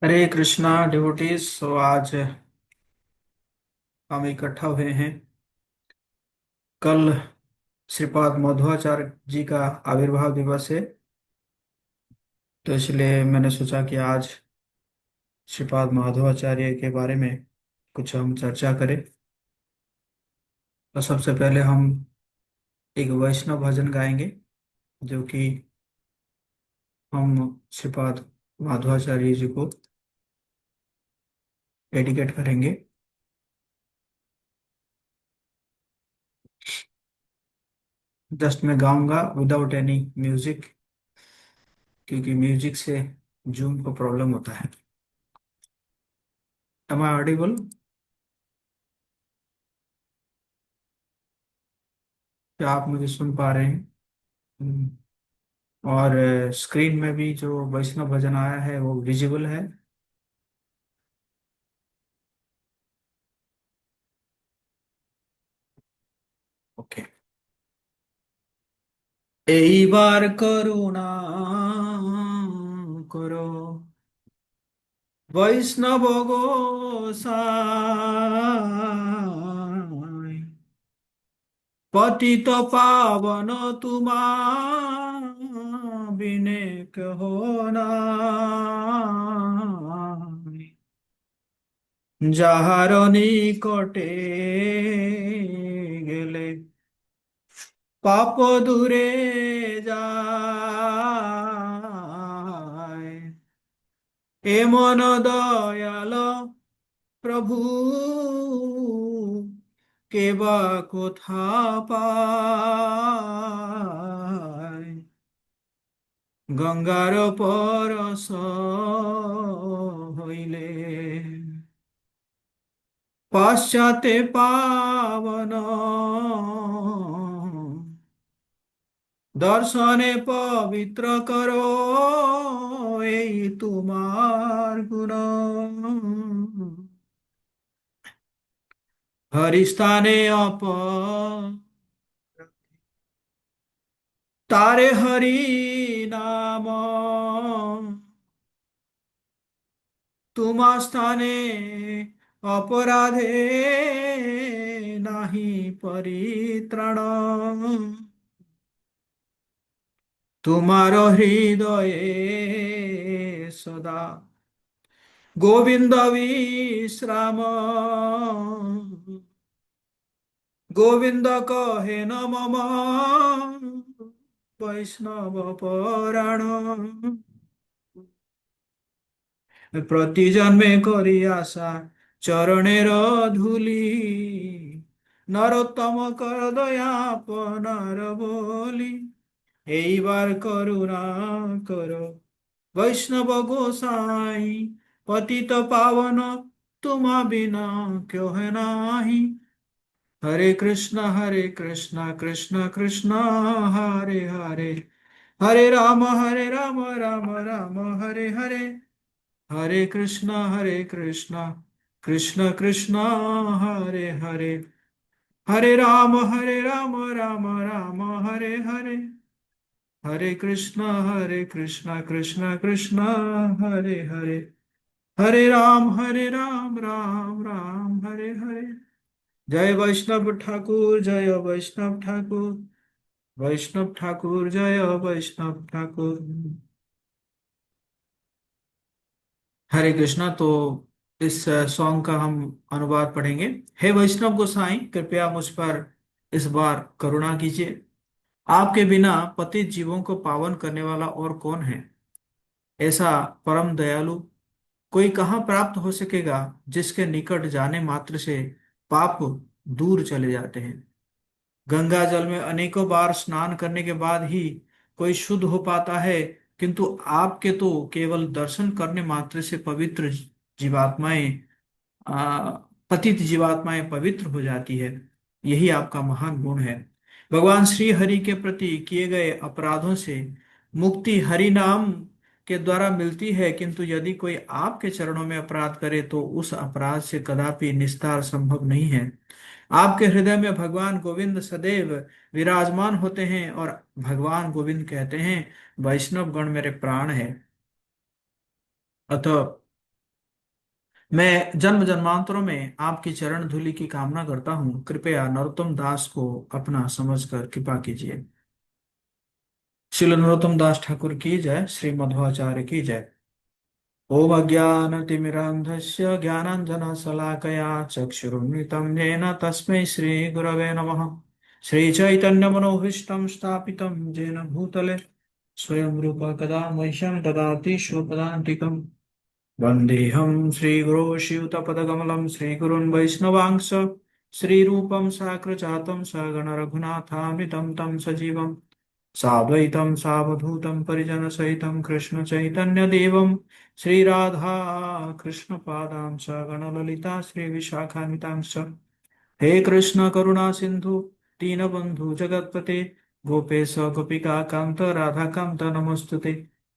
हरे Krishna devotees. सो आज हम इकट्ठा हुए हैं। कल श्रीपाद मध्वाचार्य जी का आविर्भाव दिवस है, तो इसलिए मैंने सोचा कि आज श्रीपाद माधवाचार्य के बारे में कुछ हम चर्चा करें। तो सबसे पहले हम एक वैष्णव भजन गाएंगे, जो कि हम श्रीपाद माधवाचार्य जी को डेडिकेट करेंगे। जस्ट मैं गाऊंगा विदाउट एनी म्यूजिक, क्योंकि म्यूजिक से जूम को प्रॉब्लम होता है। Am I audible? क्या आप मुझे सुन पा रहे हैं? हम्म। और स्क्रीन में भी जो वैष्णव भजन आया है वो विजिबल है। ओके। এইবার করুণা করো বৈষ্ণব গোসাই, পতিত পাবন তোমার বিনে কেহ নাই। যাহার নিকটে গেলে পাপ দূরে যায়, এমন দয়াল প্রভু কেবা কোথা পায়। গঙ্গার পরশ হইলে পাশ্চাতে পাবন, দর্শনে পবিত্র করো এই তোমার গুণ। হরিস্থানে তারে হরি নাম, তোমা স্থানে অপরাধে নাহি পরিত্রাণ। তোমার হৃদয়ে সদা গোবিন্দ বিশ্রাম, গোবিন্দ কহে ন মম বৈষ্ণব পরাণ। প্রতি জন্মে করি আশা চরণের ধূলি, নরোত্তম কর দয়া আপনার বলি। এইবার করুণা করো বৈষ্ণব গোসাই, পতিত পাবন তোমা বিনা কেহ নাহি। হরে কৃষ্ণ কৃষ্ণ কৃষ্ণ হরে হরে, হরে রাম রাম রাম হরে হরে, হরে কৃষ্ণ কৃষ্ণ কৃষ্ণ হরে হরে, হরে রাম রাম রাম হরে হরে, হরে কৃষ্ণ কৃষ্ণ কৃষ্ণ হরে হরে, হরে রাম রাম রাম হরে হরে। জয় বৈষ্ণব ঠাকুর, জয় বৈষ্ণব ঠাকুর, वैष्णव ठाकुर जय वैष्णव ठाकुर। हरे कृष्णा। तो इस सॉन्ग का हम अनुवाद पढ़ेंगे। हे वैष्णव गोसाई, कृपया मुझ पर इस बार करुणा कीजिए। आपके बिना पतित जीवों को पावन करने वाला और कौन है? ऐसा परम दयालु कोई कहाँ प्राप्त हो सकेगा, जिसके निकट जाने मात्र से पाप दूर चले जाते हैं। गंगा जल में अनेकों बार स्नान करने के बाद ही कोई शुद्ध हो पाता है, किंतु आपके तो केवल दर्शन करने मात्र से पवित्र जीवात्माएं आ, पतित जीवात्माएं पवित्र हो जाती है। यही आपका महान गुण है। भगवान श्री हरि के प्रति किए गए अपराधों से मुक्ति हरि नाम के द्वारा मिलती है, किंतु यदि कोई आपके चरणों में अपराध करे तो उस अपराध से कदापि निस्तार संभव नहीं है। आपके हृदय में भगवान गोविंद सदैव विराजमान होते हैं, और भगवान गोविंद कहते हैं, वैष्णव गण मेरे प्राण है। अतः मैं जन्म जन्मांतरों में आपकी चरण धूलि की कामना करता हूँ। कृपया नरोत्तम दास को अपना समझकर कृपा कीजिए। श्रील नरोत्तम दास ठाकुर की जय। श्री मध्वाचार्य की जय। ओम अज्ञानतिमिरान्धस्य ज्ञानाञ्जनशलाकया चक्षुरुन्मिलितं येन तस्मै श्रीगुरवे नमः। श्रीचैतन्यमनोभीष्टं स्थापितं येन भूतले स्वयं रूप कदा मह्यं ददाति स्वपदान्तिकम्। वन्देऽहं श्रीगुरो शिवतपदकमलं श्रीगुरुन् वैष्णवांश श्रीरूपं साग्रजातं सगण रघुनाथामृतं तं सजीवम् साद्वैतं सावधूतं परिजनसहितं कृष्णचैतन्यदेवं श्रीराधा कृष्णपादां सगण ललिता श्रीविशाखान्वितांश्च। हे कृष्ण करुणा सिंधु दीनबंधु जगतपते गोपेश गोपिका कांत राधा कांत नमस्तुते।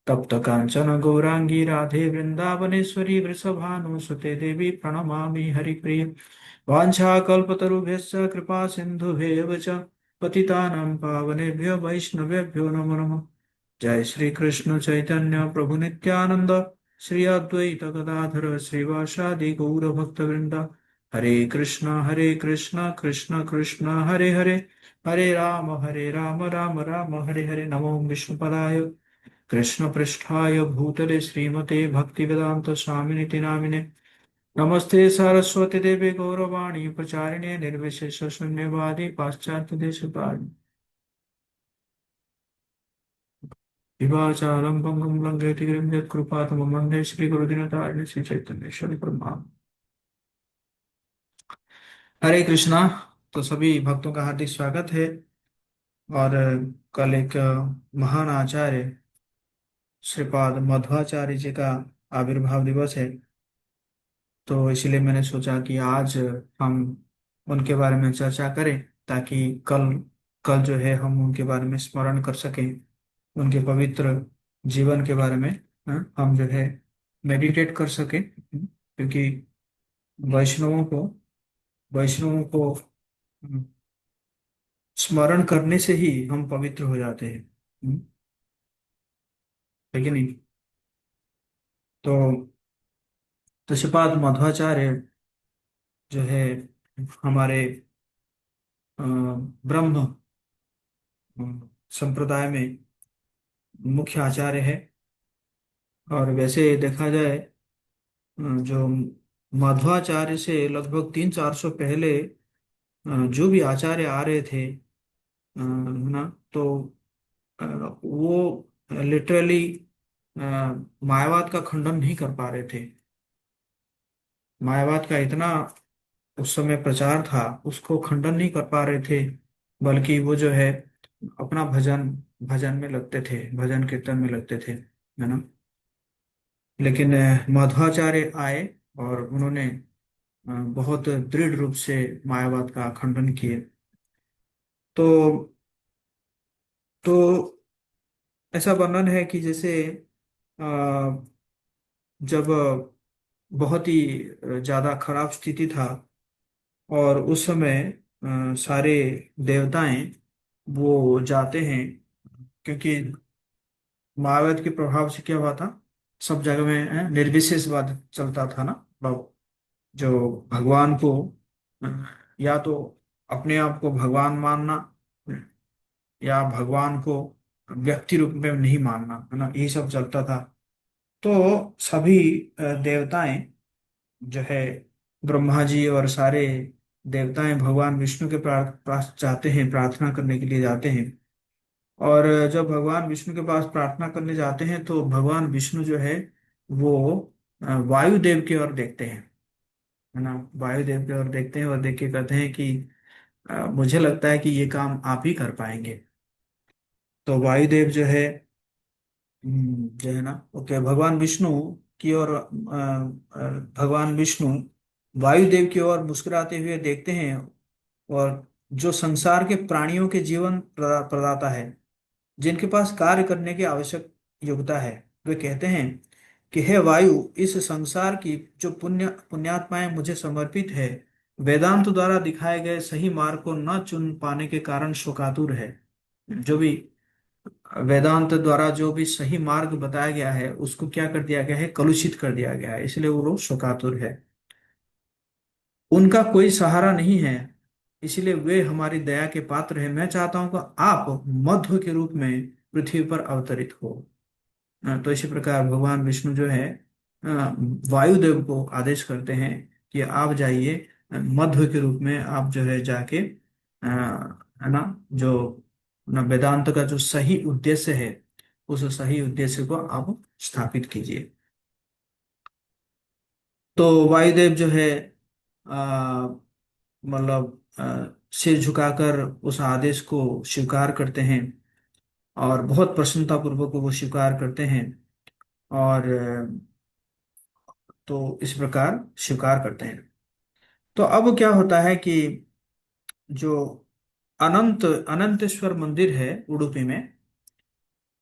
तप्त कांचन गौरांगी राधे वृंदावनेश्वरी वृषभानुसुते देवी प्रणमामि हरिप्रिय। वाञ्छाकल्पतरुभ्यश्च कृपा सिन्धुभ्येव च पतितानां पावनेभ्यो वैष्णवेभ्यो नमो नमः। जय श्री कृष्ण चैतन्य प्रभु नित्यानंद श्री अद्वैत गदाधर श्रीवासादि गौर भक्तवृंद। हरे कृष्ण कृष्ण कृष्ण हरे हरे हरे राम राम राम हरे हरे। नमो विष्णुपदाय कृष्ण पृष्ठाय भूतले श्रीमते भक्तिवेदांत स्वामिनिति नामिने। नमस्ते सरस्वती देवी गौरवाणी प्रचारिणे निर्विशेष शून्यवादी पाश्चात्य देश विभाचारं भंगुं लंघयति गिरिं यत्कृपातमं वन्दे श्रीगुरुदीनतारिणे श्री चैतन्येश्वरी ब्रह्मा। हरे कृष्णा। तो सभी भक्तों का हार्दिक स्वागत है। और कल एक महान आचार्य श्रीपाद मध्वाचार्य जी का आविर्भाव दिवस है। तो इसलिए मैंने सोचा कि आज हम उनके बारे में चर्चा करें, ताकि कल कल जो है हम उनके बारे में स्मरण कर सकें, उनके पवित्र जीवन के बारे में हम जो है मेडिटेट कर सकें। क्योंकि वैष्णवों को वैष्णवों को स्मरण करने से ही हम पवित्र हो जाते हैं। है कि नहीं? तो श्रीपाद मध्वाचार्य जो है हमारे अ, ब्रह्म संप्रदाय में मुख्य आचार्य है। और वैसे देखा जाए जो मध्वाचार्य से लगभग 300-400 पहले जो भी आचार्य आ रहे थे, है ना, तो वो लिटरली मायावाद का खंडन नहीं कर पा रहे थे। मायावाद का इतना उस समय प्रचार था, उसको खंडन नहीं कर पा रहे थे। बल्कि वो जो है अपना भजन भजन में लगते थे, भजन कीर्तन में लगते थे, है ना। लेकिन मध्वाचार्य आए और उन्होंने बहुत दृढ़ रूप से मायावाद का खंडन किए। तो तो ऐसा वर्णन है कि जैसे अ, जब बहुत ही ज्यादा खराब स्थिति था, और उस समय सारे देवताएं वो जाते हैं, क्योंकि मायावाद के प्रभाव से क्या हुआ था, सब जगह में निर्विशेषवाद चलता था ना। मतलब जो भगवान को अ, या तो अपने आप को भगवान मानना, या भगवान को व्यक्ति रूप में नहीं मानना, है ना, यही सब चलता था। तो सभी देवताएं जो है, ब्रह्मा जी और सारे देवताएं भगवान विष्णु के पास जाते हैं, प्रार्थना करने के लिए जाते हैं। और जब भगवान विष्णु के पास प्रार्थना करने जाते हैं तो भगवान विष्णु जो है वो वायुदेव की ओर देखते हैं, है ना। वायुदेव की ओर देखते हैं और देख के कहते हैं कि मुझे लगता है कि ये काम आप ही कर पाएंगे। तो वायुदेव जो है जो है ना, ओके, भगवान विष्णु की ओर भगवान विष्णु वायुदेव की ओर मुस्कुराते हुए देखते हैं। और जो संसार के प्राणियों के जीवन प्रदाता है, जिनके पास कार्य करने की आवश्यक योग्यता है, वे कहते हैं कि हे वायु, इस संसार की जो पुण्यात्माएं मुझे समर्पित है, वेदांत द्वारा दिखाए गए सही मार्ग को न चुन पाने के कारण शोकातुर है। जो भी वेदांत द्वारा जो भी सही मार्ग बताया गया है उसको क्या कर दिया गया है, कलुषित कर दिया गया है, इसलिए वो लोग शोकातुर है। उनका कोई सहारा नहीं है, इसलिए वे हमारी दया के पात्र है। मैं चाहता हूं कि आप मध्व के रूप में पृथ्वी पर अवतरित हो। तो इसी प्रकार भगवान विष्णु जो है वायुदेव को आदेश करते हैं कि आप जाइए, मध्व के रूप में आप जो है जाके है ना, जो ना वेदांत का जो सही उद्देश्य है उस सही उद्देश्य को आप स्थापित कीजिए। तो वायुदेव जो है मतलब सिर झुकाकर उस आदेश को स्वीकार करते हैं, और बहुत प्रसन्नता पूर्वक वो स्वीकार करते हैं। और तो इस प्रकार स्वीकार करते हैं। तो अब क्या होता है कि जो अनंतेश्वर मंदिर है उडुपी में,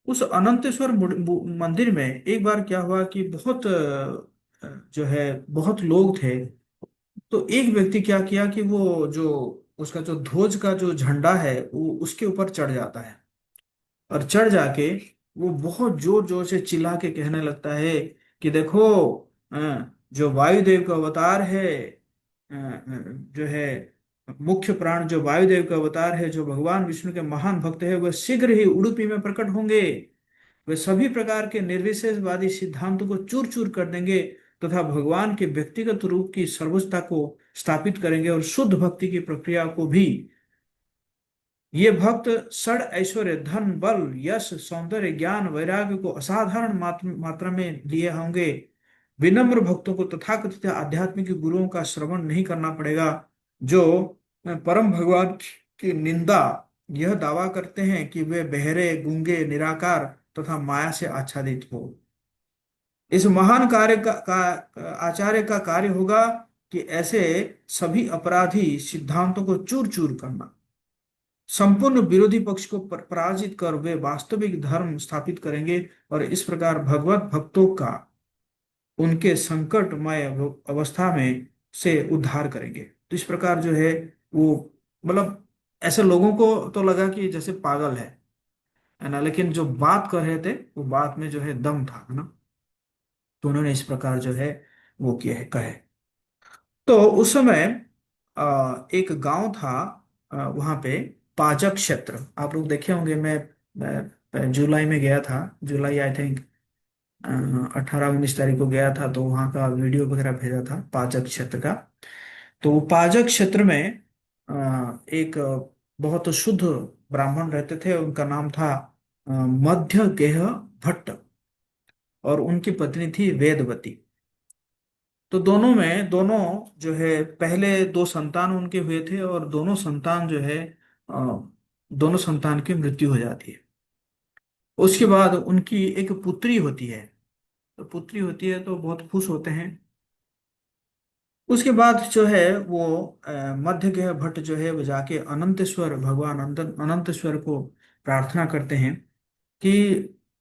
उस अनंतेश्वर मंदिर में एक बार क्या हुआ कि बहुत जो है बहुत लोग थे। तो एक व्यक्ति क्या किया कि वो जो उसका जो ध्वज का जो झंडा है वो उसके ऊपर चढ़ जाता है, और चढ़ जाके वो बहुत जोर जोर से चिल्ला के कहने लगता है कि देखो, जो वायुदेव का अवतार है, जो है मुख्य प्राण जो वायुदेव का अवतार है, जो भगवान विष्णु के महान भक्त है, वह शीघ्र ही उडुपी में प्रकट होंगे। वे सभी प्रकार के निर्विशेषवादी सिद्धांतों को चूर चूर कर देंगे तथा भगवान के व्यक्तिगत रूप की सर्वोच्चता को स्थापित करेंगे, और शुद्ध भक्ति की प्रक्रिया को भी। ये भक्त षड ऐश्वर्य, धन, बल, यश, सौंदर्य, ज्ञान, वैराग्य को असाधारण मात्रा में लिए होंगे। विनम्र भक्तों को तथाकथित आध्यात्मिक गुरुओं का श्रवण नहीं करना पड़ेगा, जो परम भगवान की निंदा यह दावा करते हैं कि वे बहरे, गूंगे, निराकार तथा माया से आच्छादित हो। इस महान आचार्य का कार्य होगा कि ऐसे सभी अपराधी सिद्धांतों को चूर चूर करना। संपूर्ण विरोधी पक्ष को पराजित कर वे वास्तविक धर्म स्थापित करेंगे, और इस प्रकार भगवत भक्तों का उनके संकटमय अवस्था में से उद्धार करेंगे। तो इस प्रकार जो है वो मतलब ऐसे लोगों को तो लगा कि जैसे पागल है ना, लेकिन जो बात कर रहे थे वो बात में जो है दम था, है ना। तो उन्होंने इस प्रकार जो है वो किया है कहे। तो उस समय एक गांव था, वहां पे पाजक क्षेत्र आप लोग देखे होंगे। मैं जुलाई में गया था, जुलाई आई थिंक 18-19 तारीख को गया था, तो वहाँ का वीडियो वगैरह भेजा था पाजक क्षेत्र का। तो वो पाजक क्षेत्र में एक बहुत शुद्ध ब्राह्मण रहते थे, उनका नाम था मध्य गेह भट्ट, और उनकी पत्नी थी वेदवती। तो दोनों जो है पहले दो संतान उनके हुए थे, और दोनों संतान जो है दोनों संतान की मृत्यु हो जाती है। उसके बाद उनकी एक पुत्री होती है। तो पुत्री होती है तो बहुत खुश होते हैं। उसके बाद जो है वो मध्यगृह भट्ट जो है वो जाके अनंतेश्वर भगवान अनंतेश्वर को प्रार्थना करते हैं कि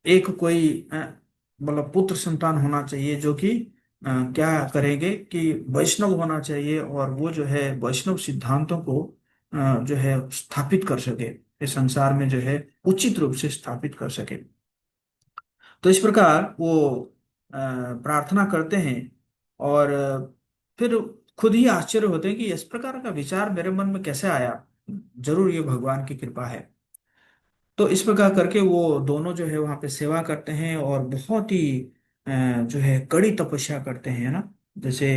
एक कोई मतलब पुत्र संतान होना चाहिए, जो कि क्या करेंगे कि वैष्णव होना चाहिए, और वो जो है वैष्णव सिद्धांतों को जो है स्थापित कर सके, इस संसार में जो है उचित रूप से स्थापित कर सके। तो इस प्रकार वो प्रार्थना करते हैं, और फिर खुद ही आश्चर्य होते हैं कि इस प्रकार का विचार मेरे मन में कैसे आया, जरूर ये भगवान की कृपा है। तो इस प्रकार करके वो दोनों जो है वहां पे सेवा करते हैं, और बहुत ही जो है कड़ी तपस्या करते हैं, है ना। जैसे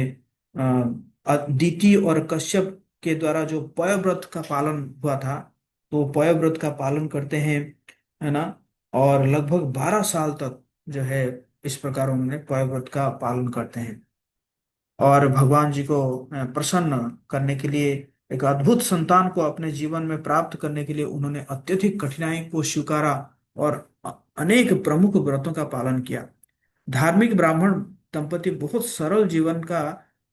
अदिति और कश्यप के द्वारा जो पयव्रत का पालन हुआ था, तो पयव्रत का पालन करते हैं, है ना। और लगभग 12 साल तक जो है इस प्रकार उन्होंने पयव्रत का पालन करते हैं, और भगवान जी को प्रसन्न करने के लिए, एक अद्भुत संतान को अपने जीवन में प्राप्त करने के लिए उन्होंने अत्यधिक कठिनाई को स्वीकारा, और अनेक प्रमुख व्रतों का पालन किया। धार्मिक ब्राह्मण दंपति बहुत सरल जीवन का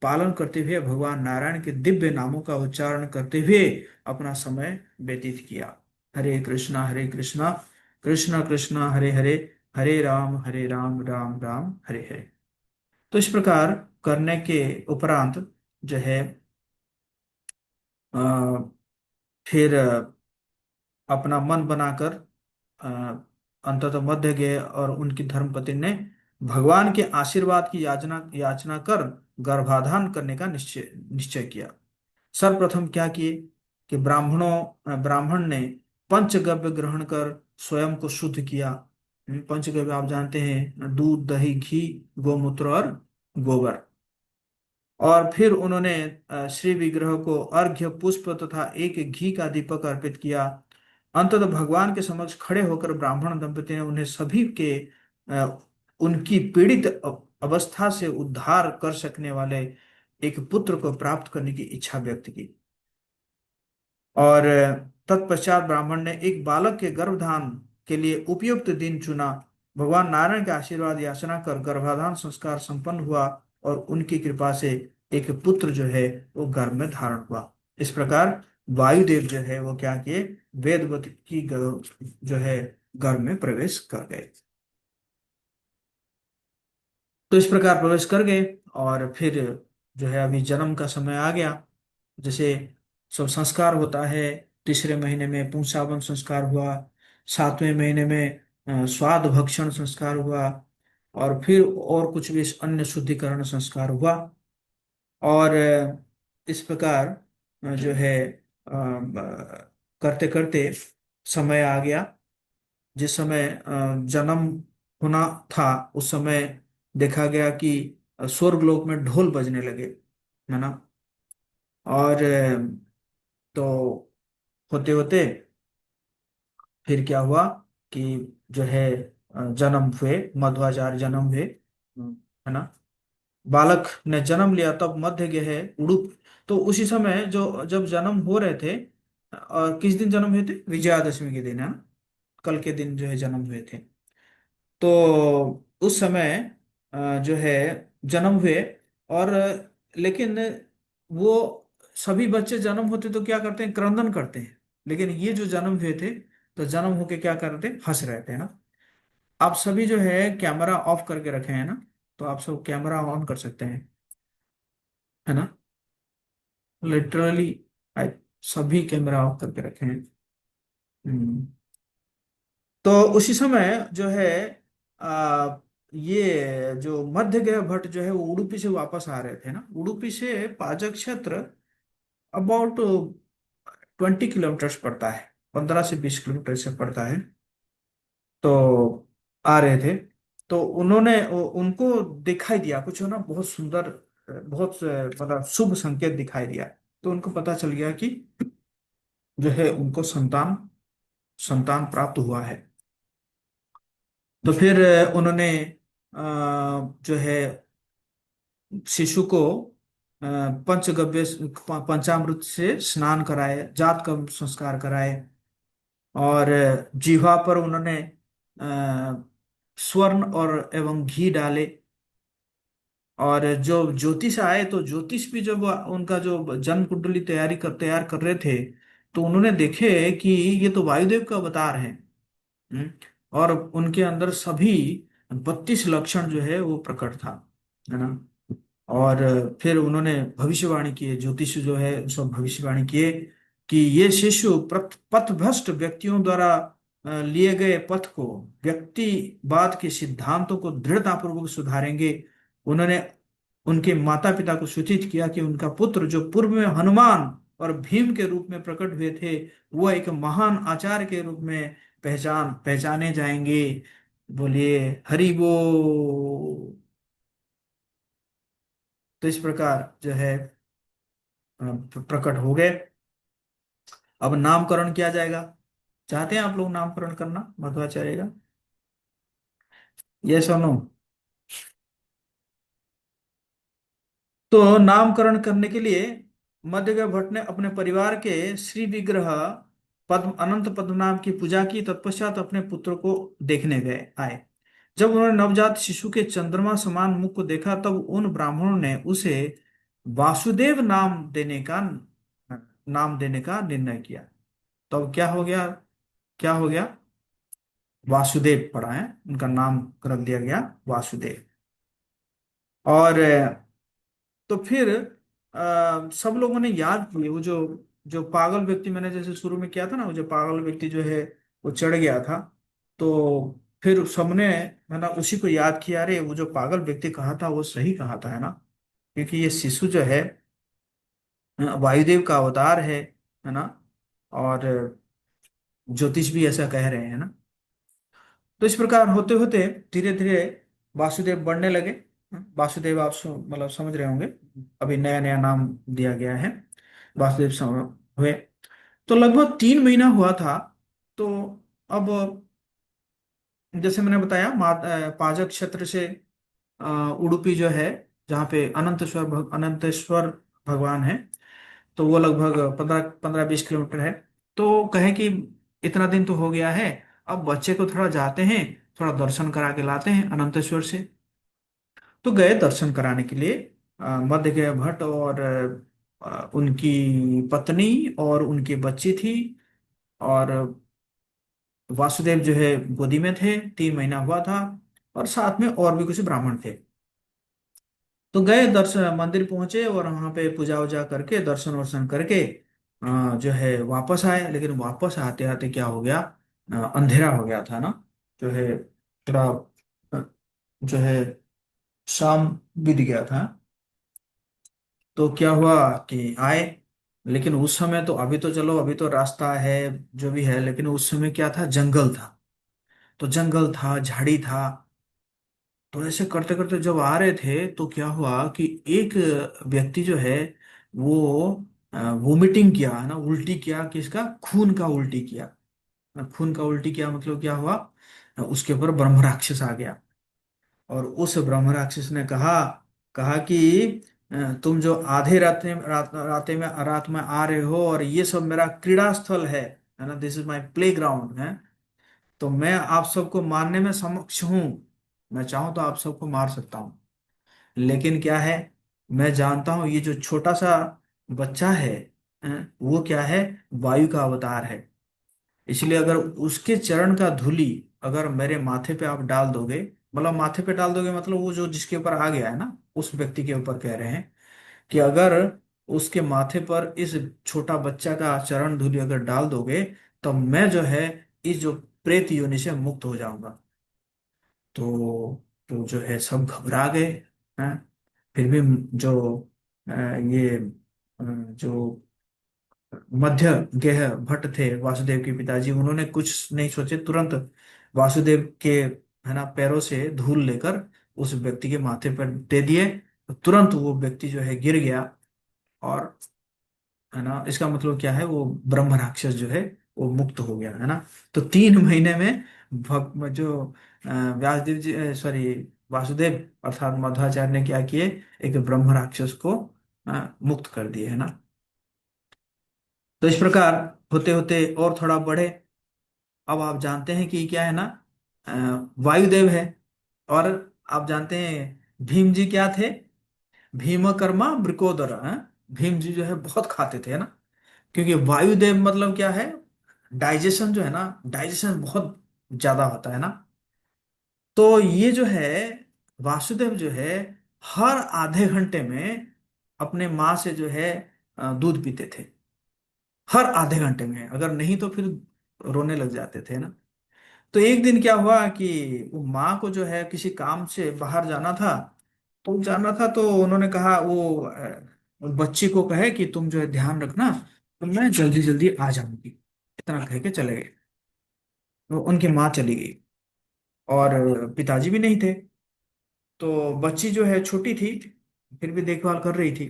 पालन करते हुए भगवान नारायण के दिव्य नामों का उच्चारण करते हुए अपना समय व्यतीत किया। हरे कृष्णा कृष्ण कृष्ण हरे हरे, हरे राम राम राम हरे हरे। तो इस प्रकार करने के उपरांत जो है अ, फिर अपना मन बनाकर अंततः मध्य गए और उनकी धर्मपत्नी ने भगवान के आशीर्वाद की याचना याचना कर गर्भाधान करने का निश्चय निश्चय किया। सर्वप्रथम क्या किए कि ब्राह्मण ने पंचगव्य ग्रहण कर स्वयं को शुद्ध किया। पंचगव्य आप जानते हैं, दूध, दही, घी, गोमूत्र और गोबर। और फिर उन्होंने श्री विग्रह को अर्घ्य, पुष्प तथा एक घी का दीपक अर्पित किया। अंततः भगवान के समक्ष खड़े होकर ब्राह्मण दंपति ने उन्हें सभी के उनकी पीड़ित अवस्था से उद्धार कर सकने वाले एक पुत्र को प्राप्त करने की इच्छा व्यक्त की। और तत्पश्चात ब्राह्मण ने एक बालक के गर्भधान के लिए उपयुक्त दिन चुना। भगवान नारायण का आशीर्वाद याचना कर गर्भाधान संस्कार संपन्न हुआ और उनकी कृपा से एक पुत्र जो है वो गर्भ में धारण हुआ। इस प्रकार वायुदेव जो है वो क्या किए, वेदवती की जो है गर्भ में प्रवेश कर गए। तो इस प्रकार प्रवेश कर गए और फिर जो है अभी जन्म का समय आ गया। जैसे सब संस्कार होता है, तीसरे महीने में पुंसावन संस्कार हुआ, सातवें महीने में स्वाद भक्षण संस्कार हुआ, और फिर और कुछ भी अन्य शुद्धिकरण संस्कार हुआ। और इस प्रकार जो है करते करते समय आ गया। जिस समय जन्म होना था उस समय देखा गया कि स्वर्ग लोक में ढोल बजने लगे, है ना। और तो होते होते फिर क्या हुआ कि जो है जन्म हुए, मध्वाचार्य जन्म हुए, है ना। बालक ने जन्म लिया तब मध्य गए है उड़ुप। तो उसी समय जो जब जन्म हो रहे थे, और किस दिन जन्म हुए थे, विजयादशमी के दिन, है ना, कल के दिन जो है जन्म हुए थे। तो उस समय जो है जन्म हुए। और लेकिन वो सभी बच्चे जन्म होते तो क्या करते हैं, क्रंदन करते हैं। लेकिन ये जो जन्म हुए थे तो जन्म होके क्या कर रहे थे, हंस रहे थे, ना। आप सभी जो है कैमरा ऑफ करके रखे हैं ना, तो आप सब कैमरा ऑन कर सकते हैं, है ना। लिटरली सभी कैमरा ऑफ करके रखे हैं। हम्म। तो उसी समय जो है ये जो मध्य गया भट्ट जो है वो उडुपी से वापस आ रहे थे ना। उडुपी से पाजक क्षेत्र अबाउट 20 किलोमीटर्स पड़ता है, 15 से 20 किलोमीटर से पड़ता है। तो आ रहे थे तो उनको दिखाई दिया कुछ, है ना, बहुत सुंदर, बहुत मतलब शुभ संकेत दिखाई दिया। तो उनको पता चल गया कि जो है उनको संतान संतान प्राप्त हुआ है। तो फिर उन्होंने जो है शिशु को पंचगव्य पंचामृत से स्नान कराए, जात का संस्कार कराए। और जीवा पर उन्होंने स्वर्ण और एवं घी डाले। और जो ज्योतिष आए तो ज्योतिष भी जब उनका जो जन्म कुंडली तैयार कर रहे थे तो उन्होंने देखे कि ये तो वायुदेव का अवतार है। हम्म, और उनके अंदर सभी 32 लक्षण जो है वो प्रकट था, है ना। और फिर उन्होंने भविष्यवाणी किए, ज्योतिष जो है सब भविष्यवाणी किए कि ये शिशु पथभ्रष्ट व्यक्तियों द्वारा लिए गए पथ को, व्यक्तिवाद के सिद्धांतों को दृढ़तापूर्वक सुधारेंगे। उन्होंने उनके माता पिता को सूचित किया कि उनका पुत्र जो पूर्व में हनुमान और भीम के रूप में प्रकट हुए थे वह एक महान आचार्य के रूप में पहचाने जाएंगे। बोलिए हरि बोल। तो इस प्रकार जो है प्रकट हो गए। अब नामकरण किया जाएगा। चाहते हैं आप लोग नामकरण करना मध्वाचार्य का? यस और नो? तो नामकरण करने के लिए मध्यगय भट्ट ने अपने परिवार के श्री विग्रह पद्म अनंत पद्मनाभ की पूजा की। तत्पश्चात अपने पुत्र को देखने गए आए। जब उन्होंने नवजात शिशु के चंद्रमा समान मुख को देखा तब उन ब्राह्मणों ने उसे वासुदेव नाम देने का निर्णय किया। तब क्या हो गया, क्या हो गया, वासुदेव पड़ा है, उनका नाम रख दिया गया वासुदेव। और तो फिर सब लोगों ने याद किए वो जो जो पागल व्यक्ति, मैंने जैसे शुरू में किया था ना, वो जो पागल व्यक्ति जो है वो चढ़ गया था। तो फिर सबने है ना उसी को याद किया, अरे वो जो पागल व्यक्ति कहा था वो सही कहा था, है ना। क्योंकि ये शिशु जो है वायुदेव का अवतार है ना। और ज्योतिष भी ऐसा कह रहे हैं ना। तो इस प्रकार होते होते धीरे धीरे वासुदेव बढ़ने लगे। वासुदेव आप मतलब समझ रहे होंगे, अभी नया नया नाम दिया गया है। वासुदेव हुए। तो लगभग 3 महीना हुआ था। तो अब जैसे मैंने बताया पाजक क्षेत्र से उडुपी जो है, जहाँ पे अनंतेश्वर भगवान है, तो वो लगभग 15-20 किलोमीटर है। तो कहे कि इतना दिन तो हो गया है, अब बच्चे को थोड़ा जाते हैं, थोड़ा दर्शन करा के लाते हैं अनंतेश्वर से। तो गए दर्शन कराने के लिए। मध्यगया भट्ट और उनकी पत्नी और उनकी बच्ची थी, और वासुदेव जो है गोदी में थे, 3 महीना हुआ था, और साथ में और भी कुछ ब्राह्मण थे। तो गए दर्शन, मंदिर पहुंचे और वहां पे पूजा वूजा करके दर्शन वर्शन करके जो है वापस आए। लेकिन वापस आते आते क्या हो गया, अंधेरा हो गया था ना, जो है थोड़ा जो है शाम बीत गया था। तो क्या हुआ कि आए, लेकिन उस समय तो, अभी तो चलो अभी तो रास्ता है जो भी है, लेकिन उस समय क्या था, जंगल था। तो जंगल था, झाड़ी था। तो ऐसे करते करते जब आ रहे थे तो क्या हुआ कि एक व्यक्ति जो है वो वोमिटिंग किया, है ना, उल्टी किया, किसका, खून का उल्टी किया। खून का उल्टी किया मतलब क्या हुआ, उसके ऊपर ब्रह्म राक्षस आ गया। और उस ब्रह्म राक्षस ने कहा कहा कि तुम जो आधे रात में आ रहे हो, और ये सब मेरा क्रीड़ा स्थल है ना, this is my play ground है। तो मैं आप सबको मारने में समक्ष हूँ। मैं चाहूं तो आप सबको मार सकता हूँ। लेकिन क्या है, मैं जानता हूँ ये जो छोटा सा बच्चा है, वो क्या है, वायु का अवतार है। इसलिए अगर उसके चरण का धूलि अगर मेरे माथे पे आप डाल दोगे, मतलब माथे पे डाल दोगे मतलब वो जो जिसके ऊपर आ गया है ना, उस व्यक्ति के ऊपर कह रहे हैं कि अगर उसके माथे पर इस छोटा बच्चा का चरण धूलि अगर डाल दोगे, तो मैं जो है इस जो प्रेत योनि से मुक्त हो जाऊंगा। तो जो है सब घबरा गए हैं। फिर भी जो ये जो मध्य गेह भट्ट थे वासुदेव के पिताजी, उन्होंने कुछ नहीं सोचे, तुरंत वासुदेव के, है ना, पैरों से धूल लेकर उस व्यक्ति के माथे पर दे दिए। तुरंत वो व्यक्ति जो है गिर गया। और है ना, इसका मतलब क्या है, वो ब्रह्म राक्षस जो है वो मुक्त हो गया, है ना। तो 3 महीने में जो व्यासदेव जी, सॉरी, वासुदेव अर्थात मध्वाचार्य ने क्या किए, एक ब्रह्म राक्षस को मुक्त कर दिए, है ना। तो इस प्रकार होते होते और थोड़ा बढ़े। अब आप जानते हैं कि क्या है ना, वायुदेव है। और आप जानते हैं भीम जी क्या थे, भीम कर्मा वृकोदर, भीम जी जो है बहुत खाते थे, है ना। क्योंकि वायुदेव मतलब क्या है, डाइजेशन जो है ना, डाइजेशन बहुत ज्यादा होता है ना। तो ये जो है वासुदेव जो है हर आधे घंटे में अपने माँ से जो है दूध पीते थे। हर आधे घंटे में, अगर नहीं तो फिर रोने लग जाते थे ना। तो एक दिन क्या हुआ कि वो माँ को जो है किसी काम से बाहर जाना था। तो उन्होंने कहा, वो बच्ची को कहे कि तुम जो है ध्यान रखना, तो मैं जल्दी जल्दी आ जाऊंगी। इतना कह के चले गए। तो उनकी माँ चली गई, और पिताजी भी नहीं थे। तो बच्ची जो है छोटी थी, फिर भी देखभाल कर रही थी।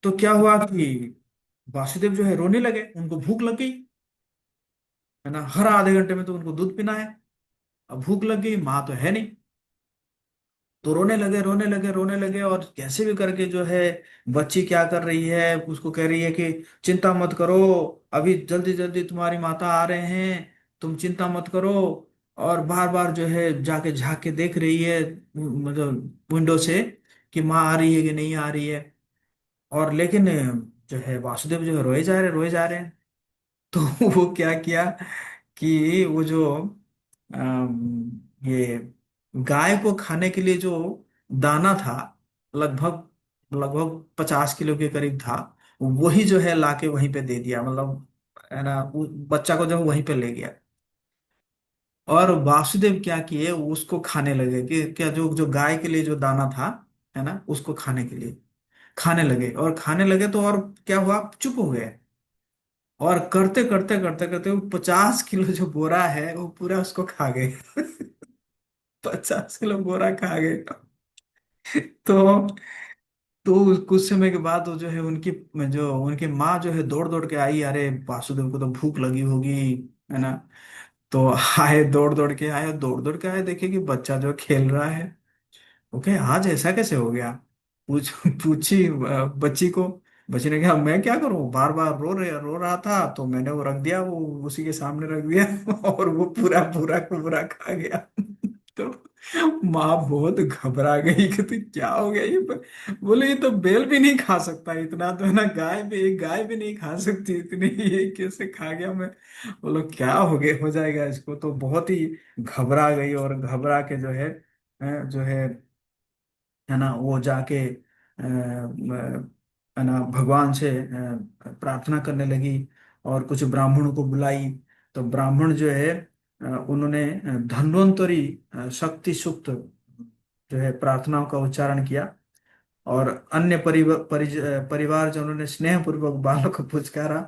तो क्या हुआ कि वासुदेव जो है रोने लगे, उनको भूख लग गई, है ना। हर आधे घंटे में तो उनको दूध पीना है। अब भूख लग गई, माँ तो है नहीं। तो रोने लगे, रोने लगे, रोने लगे, और कैसे भी करके जो है बच्ची क्या कर रही है, उसको कह रही है कि चिंता मत करो, अभी जल्दी जल्दी तुम्हारी माता आ रहे हैं, तुम चिंता मत करो। और बार बार जो है जाके झांक के देख रही है, मतलब विंडो से, कि माँ आ रही है कि नहीं आ रही है। और लेकिन जो है वासुदेव जो है रोए जा रहे, रोए जा रहे हैं। तो वो क्या किया कि वो जो ये गाय को खाने के लिए जो दाना था, लगभग लगभग 50 किलो के करीब था, वही जो है लाके वहीं पे दे दिया, मतलब, है ना, वो बच्चा को जो वहीं पे ले गया। और वासुदेव क्या किए, उसको खाने लगे कि क्या, जो जो गाय के लिए जो दाना था, है ना, उसको खाने के लिए खाने लगे। और खाने लगे तो और क्या हुआ, चुप हो गए। और करते करते करते करते वो 50 किलो जो बोरा है वो पूरा उसको खा गए। 50 किलो बोरा खा गए। तो कुछ समय के बाद वो जो है उनकी, जो उनकी माँ जो है दौड़ दौड़ के आई, अरे वासुदेव को तो भूख लगी होगी, है ना। तो आए, दौड़ दौड़ के आए, दौड़ दौड़ के आए, देखे कि बच्चा जो खेल रहा है। ओके, आज ऐसा कैसे हो गया। पूछी बच्ची को। बच्ची ने कहा, मैं क्या करूं, बार बार रो रहा था तो मैंने वो रख दिया, वो उसी के सामने रख दिया। और वो पूरा पूरा का पूरा खा गया। तो माँ बहुत घबरा गई कि तू क्या हो गया ये। बोले, ये तो बैल भी नहीं खा सकता इतना, तो है ना, गाय भी, एक गाय भी नहीं खा सकती इतनी, ये कैसे खा गया मैं। बोलो क्या हो गया, हो जाएगा इसको। तो बहुत ही घबरा गई, और घबरा के जो है जो है ना, वो जाके है ना भगवान से प्रार्थना करने लगी। और कुछ ब्राह्मणों को बुलाई। तो ब्राह्मण जो है उन्होंने धन्वंतरी शक्ति सुक्त जो है प्रार्थनाओं का उच्चारण किया। और अन्य परिवारजनों ने स्नेह पूर्वक बालक को पुचकारा।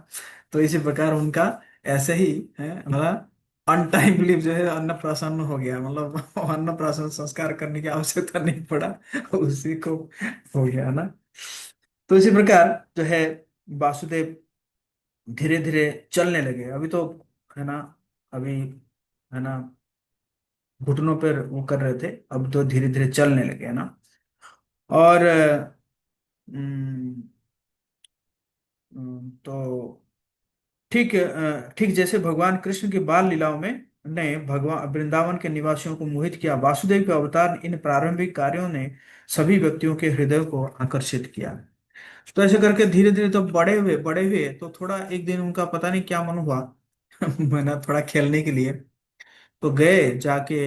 तो इसी प्रकार उनका ऐसे ही है, मतलब अनटाइमली जो है अन्नप्राशन हो गया, मतलब अन्नप्राशन संस्कार करने की आवश्यकता नहीं पड़ा, उसी को हो गया ना। तो इसी प्रकार जो है वासुदेव धीरे धीरे चलने लगे। अभी तो है ना, अभी है ना घुटनों पर वो कर रहे थे, अब तो धीरे धीरे चलने लगे, है ना। और तो ठीक जैसे भगवान कृष्ण की बाल लीलाओं में ने भगवान वृंदावन के निवासियों को मोहित किया, वासुदेव के अवतार इन प्रारंभिक कार्यों ने सभी व्यक्तियों के हृदय को आकर्षित किया। तो ऐसे करके धीरे धीरे तो बड़े हुए तो थोड़ा एक दिन उनका पता नहीं क्या मन हुआ। मैंने थोड़ा खेलने के लिए तो गए, जाके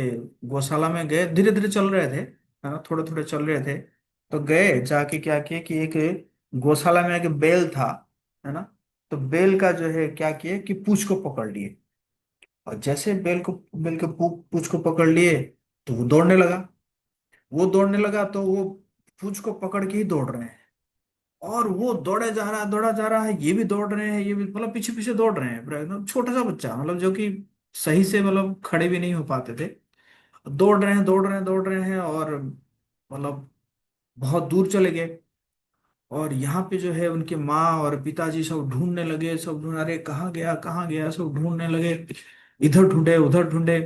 गौशाला में गए, धीरे धीरे चल रहे थे, है ना, थोड़े थोड़े चल रहे थे। तो गए जाके क्या किए कि एक गौशाला में एक बैल था, है ना। तो बैल का जो है क्या किए कि पूंछ को पकड़ लिए। और जैसे बैल के पूंछ को पकड़ लिए, तो वो दौड़ने लगा। तो वो पूंछ को पकड़ के ही दौड़ रहे हैं। और वो दौड़ा जा रहा है, ये भी दौड़ रहे हैं, ये भी, मतलब पीछे पीछे दौड़ रहे हैं, पूरा एकदम छोटा सा बच्चा, मतलब जो कि सही से मतलब खड़े भी नहीं हो पाते थे। दौड़ रहे हैं, और मतलब बहुत दूर चले गए। और यहाँ पे जो है उनके माँ और पिताजी सब ढूंढने लगे, सब ढूंढ, अरे कहाँ गया, सब ढूंढने लगे। इधर ढूंढे, उधर ढूंढे।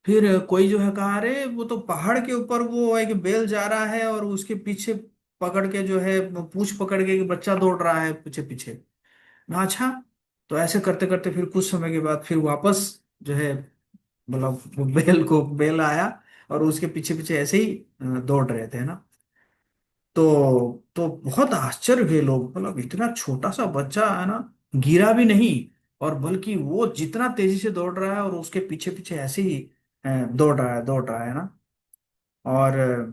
फिर कोई जो है कहा, अरे वो तो पहाड़ के ऊपर वो एक बेल जा रहा है, और उसके पीछे पकड़ के जो है वो पूंछ पकड़ के एक बच्चा दौड़ रहा है पीछे पीछे ना। अच्छा। तो ऐसे करते करते फिर कुछ समय के बाद फिर वापस जो है, मतलब वो बेल आया, और उसके पीछे पीछे ऐसे ही दौड़ रहे थे ना। तो बहुत आश्चर्य हुए लोग, मतलब इतना छोटा सा बच्चा है ना, गिरा भी नहीं, और बल्कि वो जितना तेजी से दौड़ रहा है और उसके पीछे पीछे ऐसे ही दौड़ रहा है ना। और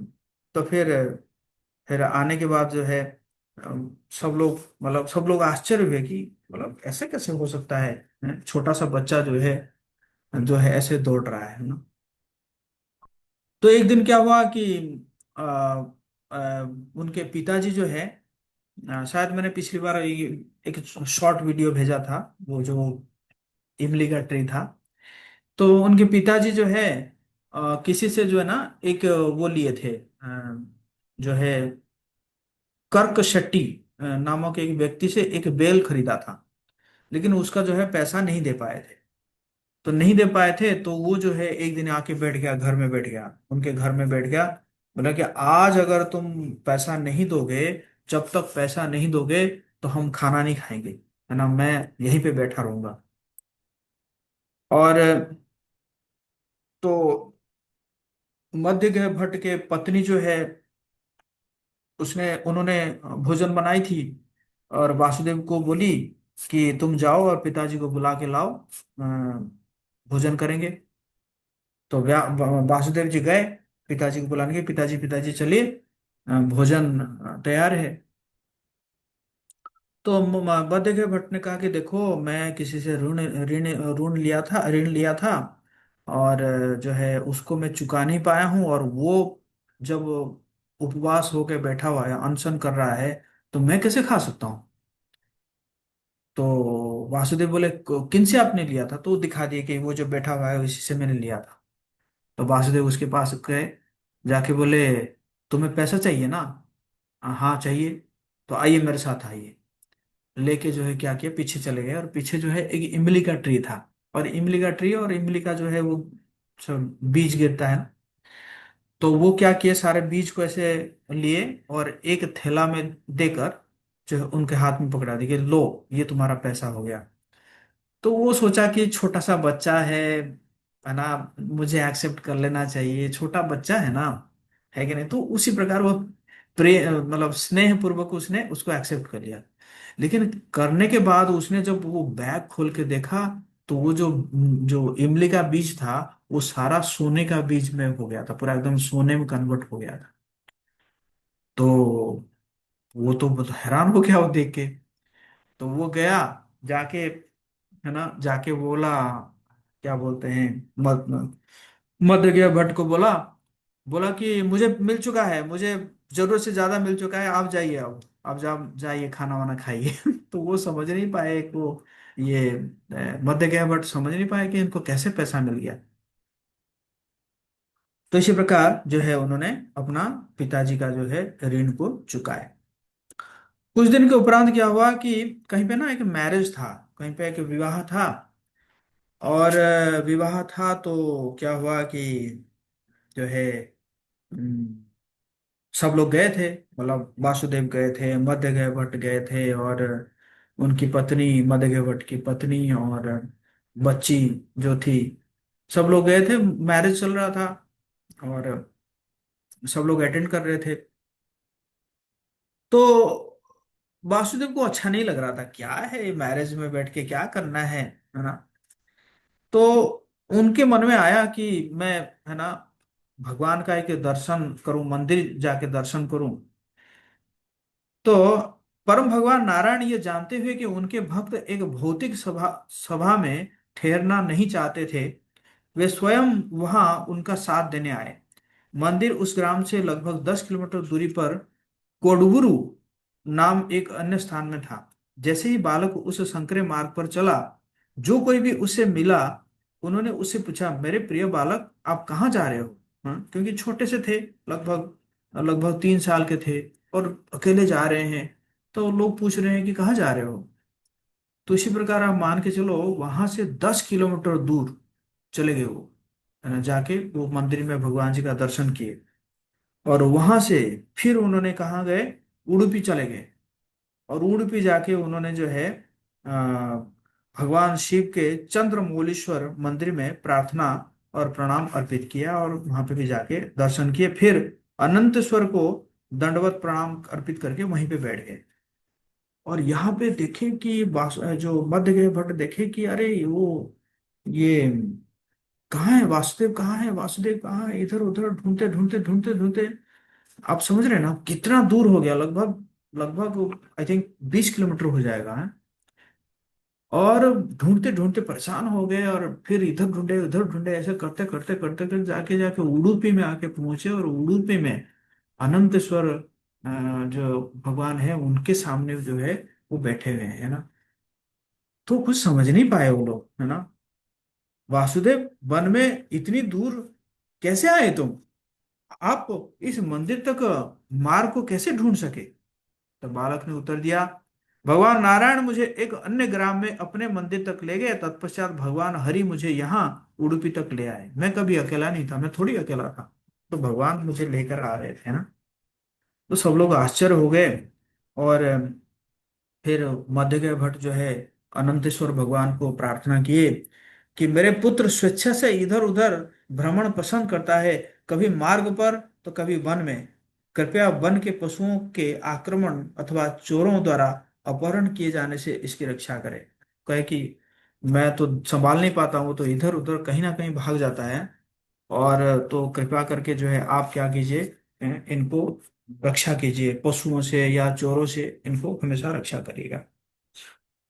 तो फिर आने के बाद जो है सब लोग आश्चर्य हुए कि मतलब ऐसे कैसे हो सकता है, छोटा सा बच्चा जो है ऐसे दौड़ रहा है ना। तो एक दिन क्या हुआ कि आ, उनके पिताजी जो है, शायद मैंने पिछली बार एक शॉर्ट वीडियो भेजा था, वो जो इमली का ट्री था। तो उनके पिताजी जो है किसी से जो है ना एक वो लिए थे, जो है कर्क शेट्टी नामक एक व्यक्ति से एक बेल खरीदा था। लेकिन उसका जो है पैसा नहीं दे पाए थे। तो नहीं दे पाए थे, तो वो जो है एक दिन आके बैठ गया, घर में बैठ गया, उनके घर में बैठ गया। बोला कि आज अगर तुम पैसा नहीं दोगे, जब तक पैसा नहीं दोगे तो हम खाना नहीं खाएंगे, है ना, मैं यहीं पे बैठा रहूंगा। और तो मध्य भट्ट के पत्नी जो है, उसने उन्होंने भोजन बनाई थी, और वासुदेव को बोली कि तुम जाओ और पिताजी को बुला के लाओ, भोजन करेंगे। तो वासुदेव जी गए पिताजी को बुलाने के, पिताजी पिताजी चलिए, भोजन तैयार है। तो बद्ध भट्ट ने कहा कि देखो, मैं किसी से ऋण ऋण ऋण लिया था, और जो है उसको मैं चुका नहीं पाया हूँ, और वो जब उपवास होके बैठा हुआ है, अनशन कर रहा है, तो मैं कैसे खा सकता हूँ? तो वासुदेव बोले, किन से आपने लिया था?" तो दिखा दिए कि वो जो बैठा हुआ है उसी से मैंने लिया था। तो वासुदेव उसके पास गए, जाके बोले, तुम्हें पैसा चाहिए ना? हाँ चाहिए। तो आइए मेरे साथ आइए। लेके जो है क्या किया, पीछे चले गए, और पीछे जो है एक इमली का ट्री था। और इमली का ट्री, और इमली का जो है वो सब बीज गिरता है ना। तो वो क्या किए, सारे बीज को ऐसे लिए और एक थैला में देकर जो है उनके हाथ में पकड़ा दिए कि लो, ये तुम्हारा पैसा हो गया। तो वो सोचा कि छोटा सा बच्चा है ना, मुझे एक्सेप्ट कर लेना चाहिए, छोटा बच्चा है कि नहीं। तो उसी प्रकार वो मतलब स्नेह पूर्वक उसने उसको एक्सेप्ट कर लिया। लेकिन करने के बाद उसने जब वो बैग खोल के देखा, तो वो जो जो इमली का बीज था, वो सारा सोने का बीज में हो गया था, पूरा एकदम सोने में कन्वर्ट हो गया था। तो वो तो बहुत हैरान हो गया वो देख के। तो वो गया, जाके है ना, जाके बोला, क्या बोलते हैं, मध्य गया भट्ट को बोला, बोला कि मुझे मिल चुका है, मुझे जरूरत से ज्यादा मिल चुका है, आप जाइए, अब आप जाइए, खाना वाना खाइए। तो वो समझ नहीं पाए को, ये मध्य गया भट्ट समझ नहीं पाए कि इनको कैसे पैसा मिल गया। तो इसी प्रकार जो है उन्होंने अपना पिताजी का जो है ऋण को चुकाया। कुछ दिन के उपरांत क्या हुआ कि कहीं पे ना एक मैरिज था, कहीं पे एक विवाह था। और विवाह था तो क्या हुआ कि जो है सब लोग गए थे, मतलब वासुदेव गए थे, मध्यगय भट्ट गए थे, और उनकी पत्नी, मध्यगय भट्ट की पत्नी, और बच्ची जो थी, सब लोग गए थे, मैरिज चल रहा था। और सब लोग अटेंड कर रहे थे। तो वासुदेव को अच्छा नहीं लग रहा था, क्या है मैरिज में बैठ के क्या करना है ना। तो उनके मन में आया कि मैं, है ना, भगवान का एक दर्शन करूं, मंदिर जाके दर्शन करूं। तो परम भगवान नारायण ये जानते हुए कि उनके भक्त एक भौतिक सभा सभा में ठहरना नहीं चाहते थे, वे स्वयं वहां उनका साथ देने आए। मंदिर उस ग्राम से लगभग 10 किलोमीटर दूरी पर कोडगुरु नाम एक अन्य स्थान में था। जैसे ही बालक उस संकरे मार्ग पर चला, जो कोई भी उससे मिला, उन्होंने उससे पूछा, मेरे प्रिय बालक, आप कहाँ जा रहे हो? हाँ, क्योंकि छोटे से थे, लगभग लगभग 3 साल के थे, और अकेले जा रहे हैं। तो लोग पूछ रहे हैं कि कहाँ जा रहे हो। तो इसी प्रकार आप मान के चलो, वहां से 10 किलोमीटर दूर चले गए वो, है ना, जाके वो मंदिर में भगवान जी का दर्शन किए। और वहां से फिर उन्होंने कहाँ गए, उडुपी चले गए। और उडुपी जाके उन्होंने जो है आ, भगवान शिव के चंद्रमौलीश्वर मंदिर में प्रार्थना और प्रणाम अर्पित किया, और वहां पे भी जाके दर्शन किए। फिर अनंतेश्वर को दंडवत प्रणाम अर्पित करके वहीं पे बैठ गए। और यहाँ पे देखें कि जो मध्य गए भट्ट देखे कि अरे वो, ये कहाँ है वासुदेव, कहाँ है वासुदेव, कहाँ है, इधर उधर ढूंढते ढूंढते ढूंढते ढूंढते, आप समझ रहे हैं ना कितना दूर हो गया, लगभग लगभग आई थिंक 20 किलोमीटर हो जाएगा है। और ढूंढते ढूंढते परेशान हो गए, और फिर इधर ढूंढे उधर ढूंढे, ऐसे करते करते करते करते जाके जाके उडुपी में आके पहुंचे। और उडुपी में अनंतेश्वर जो भगवान है उनके सामने जो है वो बैठे हुए हैं, है ना। तो कुछ समझ नहीं पाए वो लोग, है ना, वासुदेव, वन में इतनी दूर कैसे आए तुम? आप इस मंदिर तक मार्ग को कैसे ढूंढ सके? तो बालक ने उत्तर दिया, भगवान नारायण मुझे एक अन्य ग्राम में अपने मंदिर तक ले गए, तत्पश्चात भगवान हरि मुझे यहाँ उडुपी तक ले आए। मैं कभी अकेला नहीं था, मैं थोड़ी अकेला था, तो भगवान मुझे लेकर आ रहे थे ना। तो सब लोग आश्चर्य हो गए। और फिर मध्यगय भट्ट जो है अनंतेश्वर भगवान को प्रार्थना किए कि मेरे पुत्र स्वेच्छा से इधर उधर भ्रमण पसंद करता है, कभी मार्ग पर तो कभी वन में। कृपया वन के पशुओं के आक्रमण अथवा चोरों द्वारा अपहरण किए जाने से इसकी रक्षा करें। कहे कि मैं तो संभाल नहीं पाता हूँ, तो इधर उधर कहीं ना कहीं भाग जाता है। और तो कृपया करके जो है आप क्या कीजिए, इनको रक्षा कीजिए, पशुओं से या चोरों से इनको हमेशा रक्षा करिएगा।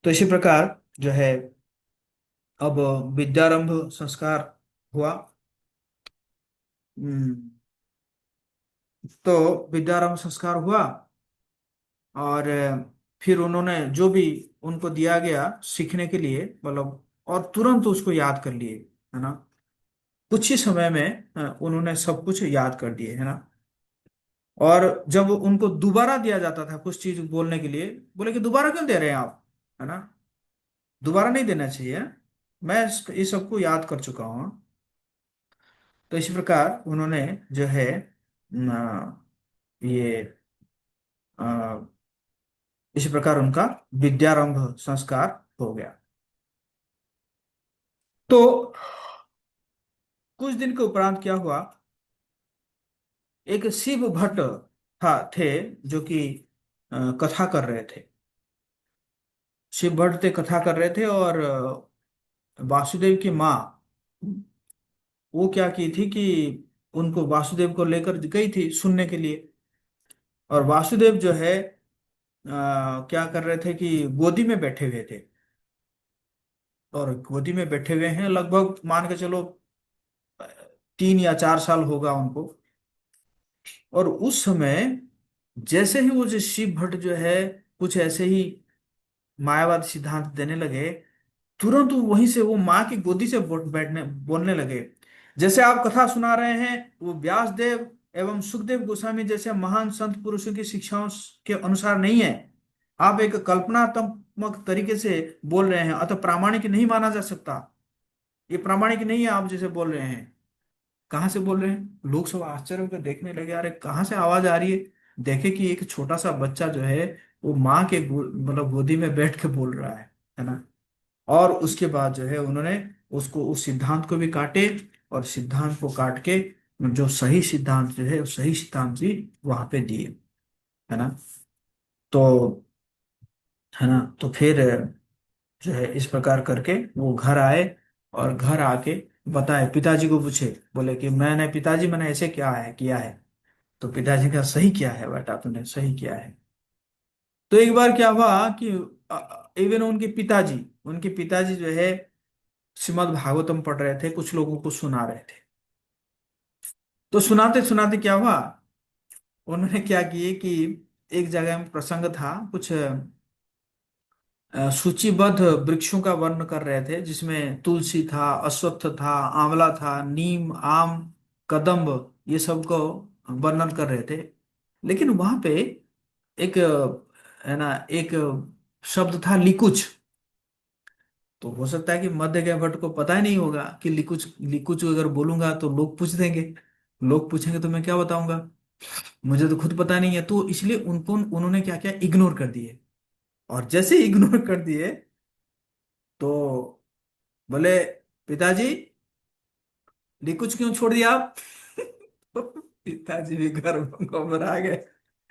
तो इसी प्रकार जो है अब विद्यारंभ संस्कार हुआ। हम्म, तो विद्यारंभ संस्कार हुआ। और फिर उन्होंने जो भी उनको दिया गया सीखने के लिए, मतलब, और तुरंत उसको याद कर लिए, है ना। कुछ ही समय में उन्होंने सब कुछ याद कर दिए, है ना। और जब उनको दोबारा दिया जाता था कुछ चीज बोलने के लिए, बोले कि दोबारा क्यों दे रहे हैं आप, है ना, दोबारा नहीं देना चाहिए, मैं इस सबको याद कर चुका हूँ। तो इसी प्रकार उन्होंने जो है ये अ, इसी प्रकार उनका विद्यारंभ संस्कार हो गया। तो कुछ दिन के उपरांत क्या हुआ, एक शिव भट्ट थे जो कि कथा कर रहे थे। शिव भट्ट थे, कथा कर रहे थे, और वासुदेव की माँ, वो क्या की थी कि उनको वासुदेव को लेकर गई थी सुनने के लिए। और वासुदेव जो है क्या कर रहे थे कि गोदी में बैठे हुए थे। और गोदी में बैठे हुए हैं, लगभग मान के चलो 3 या 4 साल होगा उनको। और उस समय जैसे ही वो जो शिव भट्ट जो है कुछ ऐसे ही मायावाद सिद्धांत देने लगे, तुरंत वो वहीं से वो माँ की गोदी से बैठने बोलने लगे। जैसे आप कथा सुना रहे हैं, वो व्यास देव एवं सुखदेव गोस्वामी जैसे महान संत पुरुषों की शिक्षाओं के अनुसार नहीं है। आप एक कल्पनात्मक तरीके से बोल रहे हैं, अतः प्रामाणिक नहीं माना जा सकता। ये प्रामाणिक नहीं है आप जैसे बोल रहे हैं। कहाँ से बोल रहे हैं, लोग सब आश्चर्य होकर देखने लगे, अरे कहाँ से आवाज आ रही है। देखे कि एक छोटा सा बच्चा जो है वो माँ के मतलब गोदी में बैठ के बोल रहा है ना। और उसके बाद जो है उन्होंने उसको उस सिद्धांत को भी काटे, और सिद्धांत को काट के जो सही सिद्धांत जो है उस सही सिद्धांत भी वहां पे दिए, है ना। तो है ना, तो फिर जो है इस प्रकार करके वो घर आए, और घर आके बताए, पिताजी को पूछे, बोले कि मैंने, पिताजी मैंने ऐसे क्या है किया है। तो पिताजी का, सही किया है बेटा, तूने सही किया है। तो एक बार क्या हुआ कि इवन उनके पिताजी जो है श्रीमद् भागवतम पढ़ रहे थे, कुछ लोगों को सुना रहे थे। तो सुनाते सुनाते क्या हुआ, उन्होंने क्या किए कि एक जगह में प्रसंग था, कुछ सूचीबद्ध वृक्षों का वर्ण कर रहे थे, जिसमें तुलसी था, अश्वत्थ था, आंवला था, नीम, आम, कदम्ब, ये सब को वर्णन कर रहे थे। लेकिन वहां पे एक है ना, एक शब्द था लिकुच। तो हो सकता है कि मध्य गए भट्ट को पता ही नहीं होगा कि लिकुच, लिकुच अगर बोलूंगा तो लोग पूछ देंगे, लोग पूछेंगे तो मैं क्या बताऊंगा, मुझे तो खुद पता नहीं है। तो इसलिए उनको उन्होंने क्या किया, इग्नोर कर दिए। और जैसे इग्नोर कर दिए, तो बोले, पिताजी लिकुच क्यों छोड़ दिया आप। तो पिताजी भी घर घबरा गए।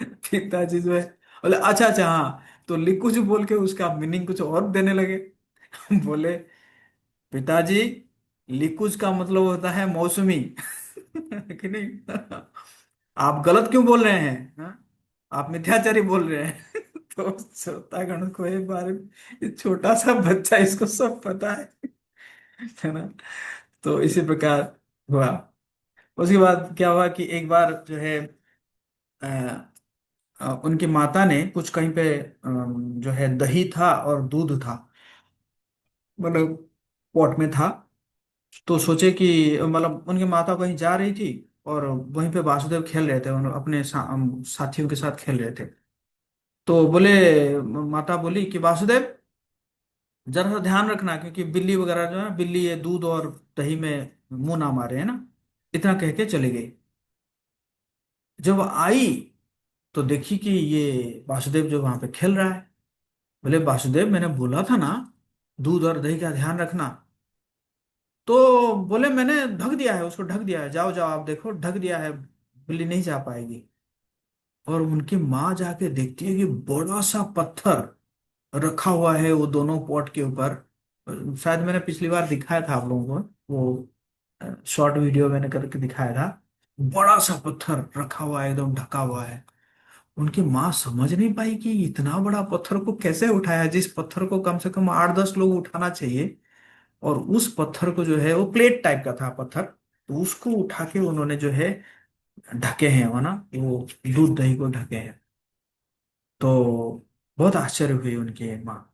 पिताजी जो है बोले, अच्छा अच्छा हाँ, तो लिकुच बोल के उसका मीनिंग कुछ और देने लगे। बोले, पिताजी लिकुच का मतलब होता है मौसमी। कि नहीं, आप गलत क्यों बोल रहे हैं, हाँ? आप मिथ्याचारी बोल रहे हैं। तो श्रोतागण को एक बार, ये छोटा सा बच्चा, इसको सब पता है ना। तो इसी प्रकार हुआ। उसके बाद क्या हुआ कि एक बार जो है अ, उनकी माता ने कुछ कहीं पे जो है दही था और दूध था, मतलब पॉट में था। तो सोचे कि, मतलब उनकी माता कहीं जा रही थी, और वहीं पे वासुदेव खेल रहे थे, अपने साथियों के साथ खेल रहे थे। तो बोले, माता बोली कि वासुदेव जरा सा ध्यान रखना, क्योंकि बिल्ली वगैरह जो है, बिल्ली ये दूध और दही में मुंह ना मारे, है ना। इतना कह के चले गए। जब आई तो देखी कि ये वासुदेव जो वहां पे खेल रहा है। बोले, वासुदेव मैंने बोला था ना दूध और दही का ध्यान रखना। तो बोले, मैंने ढक दिया है, उसको ढक दिया है, जाओ जाओ आप देखो, ढक दिया है, बिल्ली नहीं जा पाएगी। और उनकी माँ जाके देखती है कि बड़ा सा पत्थर रखा हुआ है वो दोनों पॉट के ऊपर। शायद मैंने पिछली बार दिखाया था आप लोगों को, वो शॉर्ट वीडियो मैंने करके दिखाया था। बड़ा सा पत्थर रखा हुआ है, एकदम ढका हुआ है। उनकी माँ समझ नहीं पाई कि इतना बड़ा पत्थर को कैसे उठाया, जिस पत्थर को कम से कम 8-10 लोग उठाना चाहिए, और उस पत्थर को जो है, वो प्लेट टाइप का था पत्थर, तो उसको उठा के उन्होंने जो है ढके हैं, वो ना, वो दूध दही को ढके हैं। तो बहुत आश्चर्य हुई उनकी माँ।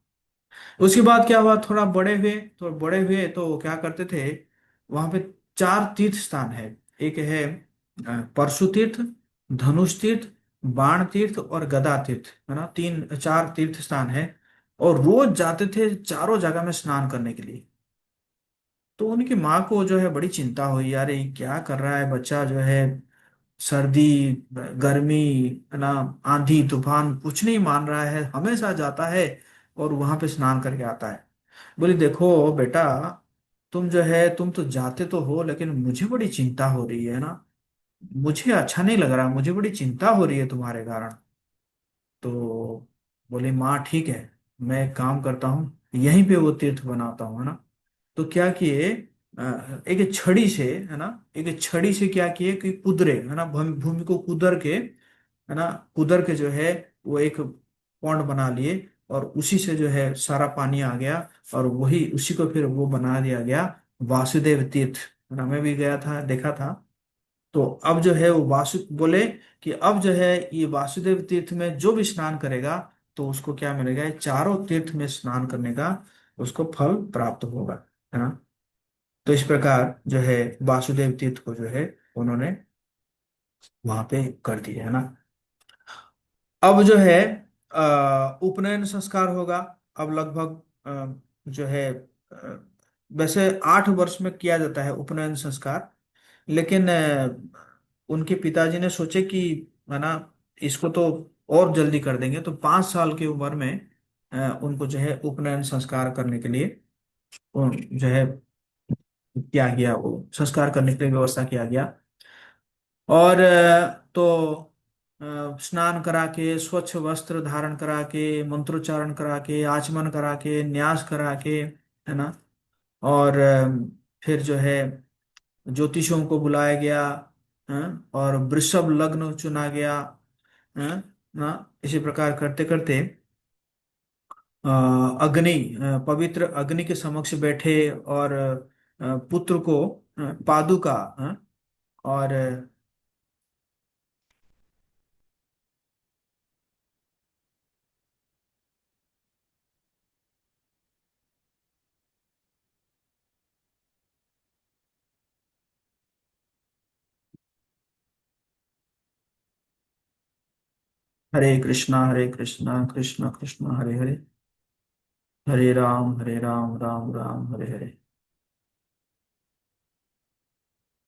उसके बाद क्या हुआ, थोड़ा बड़े हुए तो वो क्या करते थे, वहां पे 4 तीर्थ स्थान है। एक है परशु तीर्थ, धनुष तीर्थ, बाण तीर्थ और गदा तीर्थ, है ना, 3 4 तीर्थ स्थान है। और रोज जाते थे चारों जगह में स्नान करने के लिए। तो उनकी माँ को जो है बड़ी चिंता हुई, यार ये क्या कर रहा है बच्चा, जो है सर्दी, गर्मी, है ना, आंधी तूफान कुछ नहीं मान रहा है, हमेशा जाता है और वहां पे स्नान करके आता है। बोली देखो बेटा, तुम तो जाते तो हो, लेकिन मुझे बड़ी चिंता हो रही है ना, मुझे अच्छा नहीं लग रहा, मुझे बड़ी चिंता हो रही है तुम्हारे कारण। तो बोले माँ ठीक है, मैं एक काम करता हूँ, यहीं पे वो तीर्थ बनाता हूँ, है ना। तो क्या किए, एक छड़ी से, है ना, एक छड़ी से क्या किए कि कुदरे, है ना, भूमि को कुदर के, है ना, कुदर के जो है वो एक पॉन्ड बना लिए, और उसी से जो है सारा पानी आ गया, और वही उसी को फिर वो बना दिया गया वासुदेव तीर्थ, है ना। मैं भी गया था, देखा था। तो अब जो है वो वासु बोले कि अब जो है ये वासुदेव तीर्थ में जो भी स्नान करेगा, तो उसको क्या मिलेगा, ये चारों तीर्थ में स्नान करने का उसको फल प्राप्त होगा, है ना। तो इस प्रकार जो है वासुदेव तीर्थ को जो है उन्होंने वहां पे कर दिया, है ना। अब जो है उपनयन संस्कार होगा। अब लगभग जो है वैसे 8 वर्ष में किया जाता है उपनयन संस्कार, लेकिन उनके पिताजी ने सोचे कि, है ना, इसको तो और जल्दी कर देंगे, तो 5 साल की उम्र में उनको जो है उपनयन संस्कार करने के लिए जो है किया गया, वो संस्कार करने के लिए व्यवस्था किया गया। और तो स्नान करा के, स्वच्छ वस्त्र धारण करा के, मंत्रोच्चारण करा के, आचमन करा के, न्यास करा के, है ना। और फिर जो है ज्योतिषों को बुलाया गया, और वृषभ लग्न चुना गया, है ना। इसी प्रकार करते करते अ, अग्नि पवित्र अग्नि के समक्ष बैठे, और पुत्र को पादुका, और हरे कृष्णा कृष्ण कृष्ण हरे हरे, हरे राम राम राम हरे हरे।